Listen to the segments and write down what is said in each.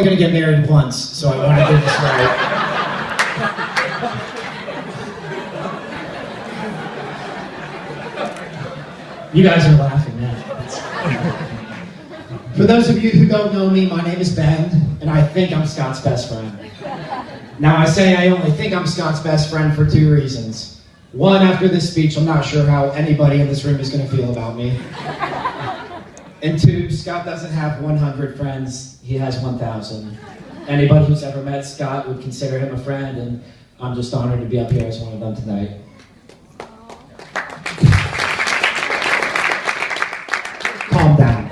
I'm gonna get married once, so I want to do this right. You guys are laughing now. For those of you who don't know me, my name is Ben, and I think I'm Scott's best friend. Now I say I only think I'm Scott's best friend for two reasons. One, after this speech, I'm not sure how anybody in this room is gonna feel about me. And two, Scott doesn't have 100 friends, he has 1,000. Anybody who's ever met Scott would consider him a friend, and I'm just honored to be up here as one of them tonight. Calm down.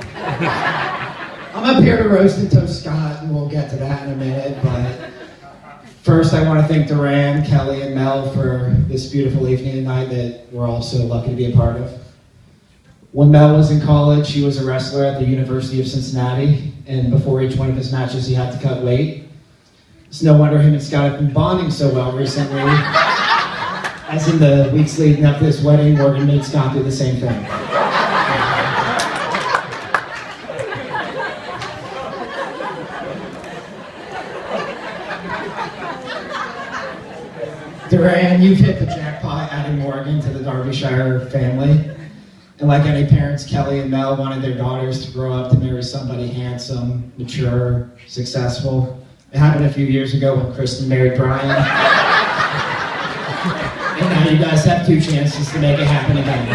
I'm up here to roast and toast Scott, and we'll get to that in a minute, but first I want to thank Duran, Kelly, and Mel for this beautiful evening tonight that we're all so lucky to be a part of. When Mel was in college, she was a wrestler at the University of Cincinnati, and before each one of his matches, he had to cut weight. It's no wonder him and Scott have been bonding so well recently. As in the weeks leading up to this wedding, Morgan made Scott do the same thing. Duran, you've hit the jackpot adding Morgan to the Darbyshire family. And like any parents, Kelly and Mel wanted their daughters to grow up to marry somebody handsome, mature, successful. It happened a few years ago when Kristen married Brian. And now you guys have two chances to make it happen again.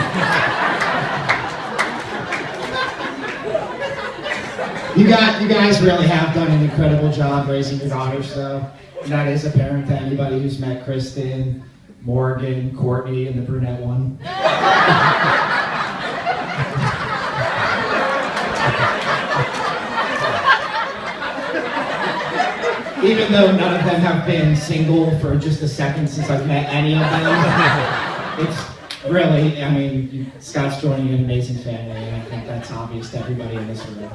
You guys really have done an incredible job raising your daughters, though. And that is apparent to anybody who's met Kristen, Morgan, Courtney, and the brunette one. Even though none of them have been single for just a second since I've met any of them, it's really, I mean, Scott's joining an amazing family, and I think that's obvious to everybody in this room.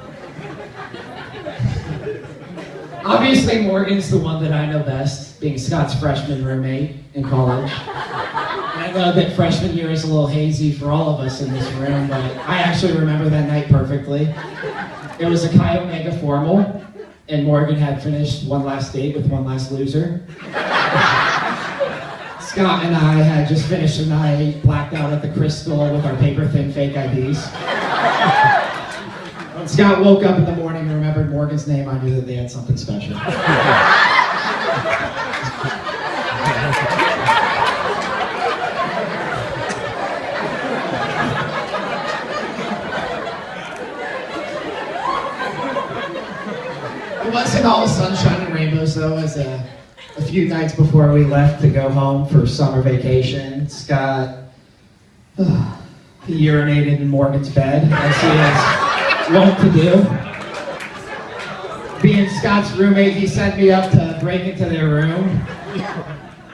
Obviously, Morgan's the one that I know best, being Scott's freshman roommate in college. And I know that freshman year is a little hazy for all of us in this room, but I actually remember that night perfectly. It was a Chi Omega formal, and Morgan had finished one last date with one last loser. Scott and I had just finished a night, blacked out at the Crystal with our paper-thin fake IDs. When Scott woke up in the morning and remembered Morgan's name, I knew that they had something special. It wasn't all sunshine and rainbows, though, as a few nights before we left to go home for summer vacation, Scott, he urinated in Morgan's bed, as he is wont to do. Being Scott's roommate, he sent me up to break into their room.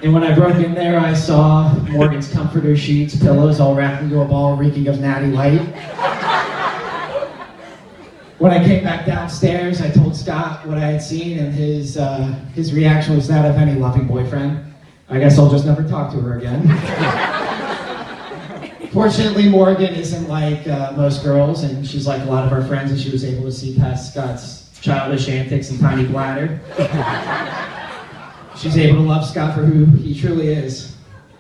And when I broke in there, I saw Morgan's comforter sheets, pillows all wrapped into a ball reeking of Natty Light. When I came back downstairs, I told Scott what I had seen, and his reaction was that of any loving boyfriend. I guess I'll just never talk to her again. Fortunately, Morgan isn't like most girls, and she's like a lot of our friends, and she was able to see past Scott's childish antics and tiny bladder. She's able to love Scott for who he truly is.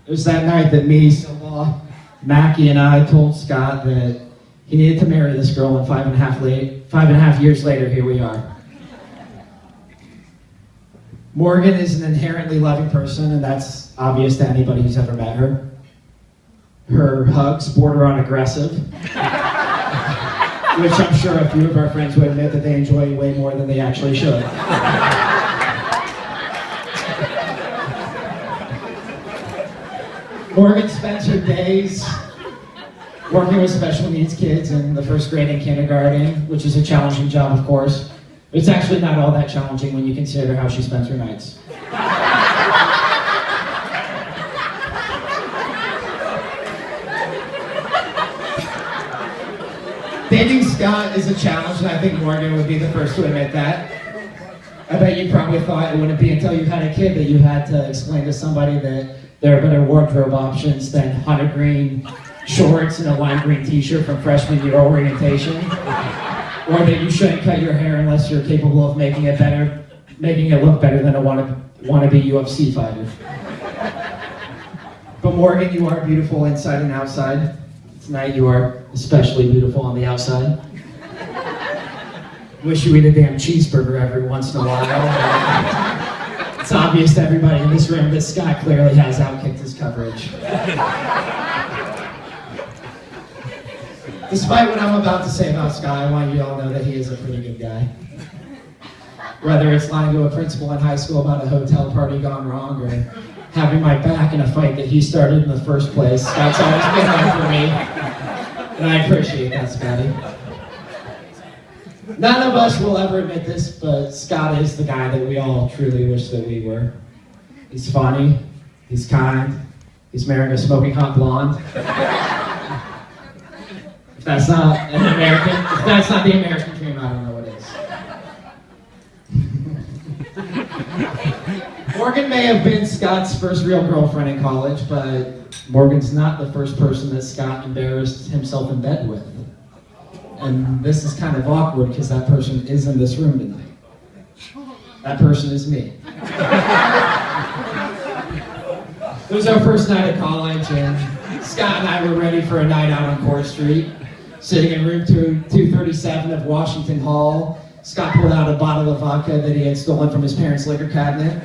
It was that night that me, Silva, Mackie, and I told Scott that he needed to marry this girl, and 5.5 years later, here we are. Morgan is an inherently loving person, and that's obvious to anybody who's ever met her. Her hugs border on aggressive, which I'm sure a few of our friends would admit that they enjoy way more than they actually should. Morgan spends her days working with special needs kids in the first grade and kindergarten, which is a challenging job, of course. But it's actually not all that challenging when you consider how she spends her nights. Dating Scott is a challenge, and I think Morgan would be the first to admit that. I bet you probably thought it wouldn't be until you had a kid that you had to explain to somebody that there are better wardrobe options than hunter green shorts and a lime green t-shirt from freshman year orientation. or that you shouldn't cut your hair unless you're capable of making it look better than a wannabe UFC fighter. But Morgan, you are beautiful inside and outside. Tonight you are especially beautiful on the outside. Wish you eat a damn cheeseburger every once in a while. It's obvious to everybody in this room that Scott clearly has outkicked his coverage. Despite what I'm about to say about Scott, I want you all to know that he is a pretty good guy. Whether it's lying to a principal in high school about a hotel party gone wrong, or having my back in a fight that he started in the first place, Scott's always been there for me. And I appreciate that, Scotty. None of us will ever admit this, but Scott is the guy that we all truly wish that we were. He's funny, he's kind, he's marrying a smoking hot blonde. If that's not the American dream, I don't know what is. Morgan may have been Scott's first real girlfriend in college, but Morgan's not the first person that Scott embarrassed himself in bed with. And this is kind of awkward because that person is in this room tonight. That person is me. It was our first night at college, and Scott and I were ready for a night out on Court Street. Sitting in room 237 of Washington Hall, Scott pulled out a bottle of vodka that he had stolen from his parents' liquor cabinet.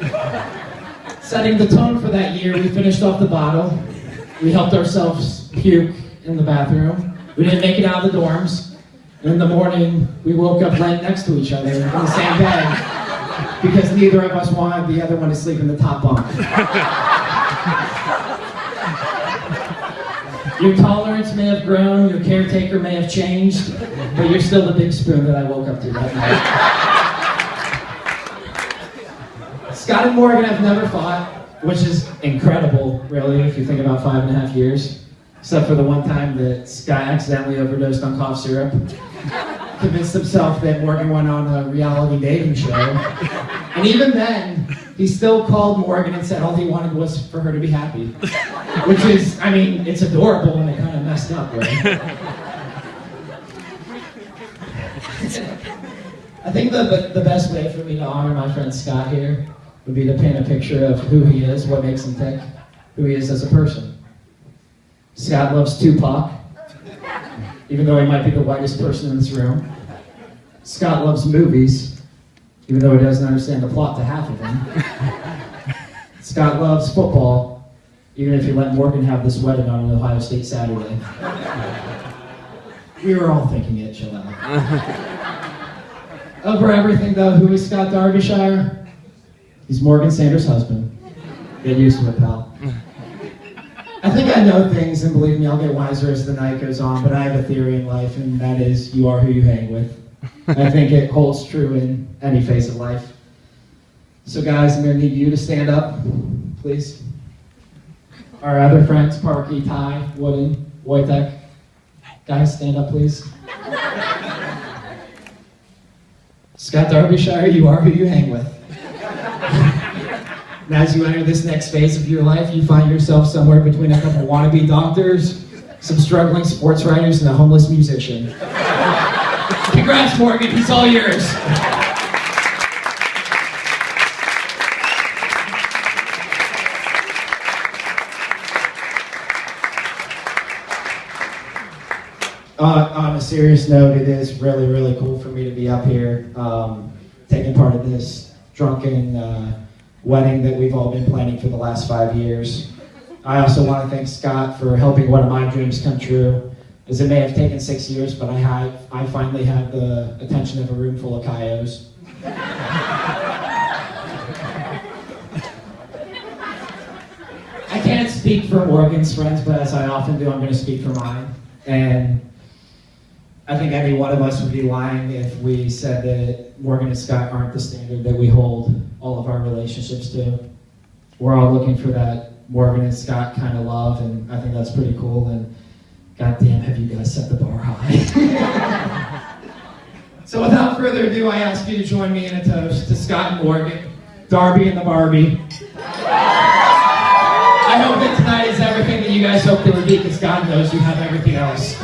Setting the tone for that year, we finished off the bottle. We helped ourselves puke in the bathroom. We didn't make it out of the dorms. And in the morning, we woke up laying next to each other in the same bed because neither of us wanted the other one to sleep in the top bunk. Your tolerance may have grown, your caretaker may have changed, but you're still the big spoon that I woke up to that night. Scott and Morgan have never fought, which is incredible, really, if you think about 5.5 years. Except for the one time that Scott accidentally overdosed on cough syrup. Convinced himself that Morgan went on a reality dating show. And even then, he still called Morgan and said all he wanted was for her to be happy. Which is, I mean, it's adorable in a kind of messed up way. I think the best way for me to honor my friend Scott here would be to paint a picture of who he is, what makes him tick, who he is as a person. Scott loves Tupac, even though he might be the whitest person in this room. Scott loves movies, even though he doesn't understand the plot to half of them. Scott loves football, even if he let Morgan have this wedding on an Ohio State Saturday. We were all thinking it, chill out. Over everything though, who is Scott Darbyshire? He's Morgan Sanders' husband. Get used to it, pal. I think I know things, and believe me, I'll get wiser as the night goes on, but I have a theory in life, and that is, you are who you hang with. I think it holds true in any phase of life. So guys, I'm going to need you to stand up, please. Our other friends, Parky, Ty, Wooden, Wojtek. Guys, stand up, please. Scott Darbyshire, you are who you hang with. And as you enter this next phase of your life, you find yourself somewhere between a couple wannabe doctors, some struggling sports writers, and a homeless musician. Congrats, Morgan, he's all yours. On a serious note, it is really, really cool for me to be up here, taking part in this drunken wedding that we've all been planning for the last 5 years. I also want to thank Scott for helping one of my dreams come true, as it may have taken 6 years, but I finally have the attention of a room full of Kayos. I can't speak for Morgan's friends, but as I often do, I'm going to speak for mine. And I think any one of us would be lying if we said that Morgan and Scott aren't the standard that we hold all of our relationships to. We're all looking for that Morgan and Scott kind of love, and I think that's pretty cool, and goddamn, have you guys set the bar high. So without further ado, I ask you to join me in a toast to Scott and Morgan, Darby and the Barbie. I hope that tonight is everything that you guys hoped it would be, because God knows you have everything else.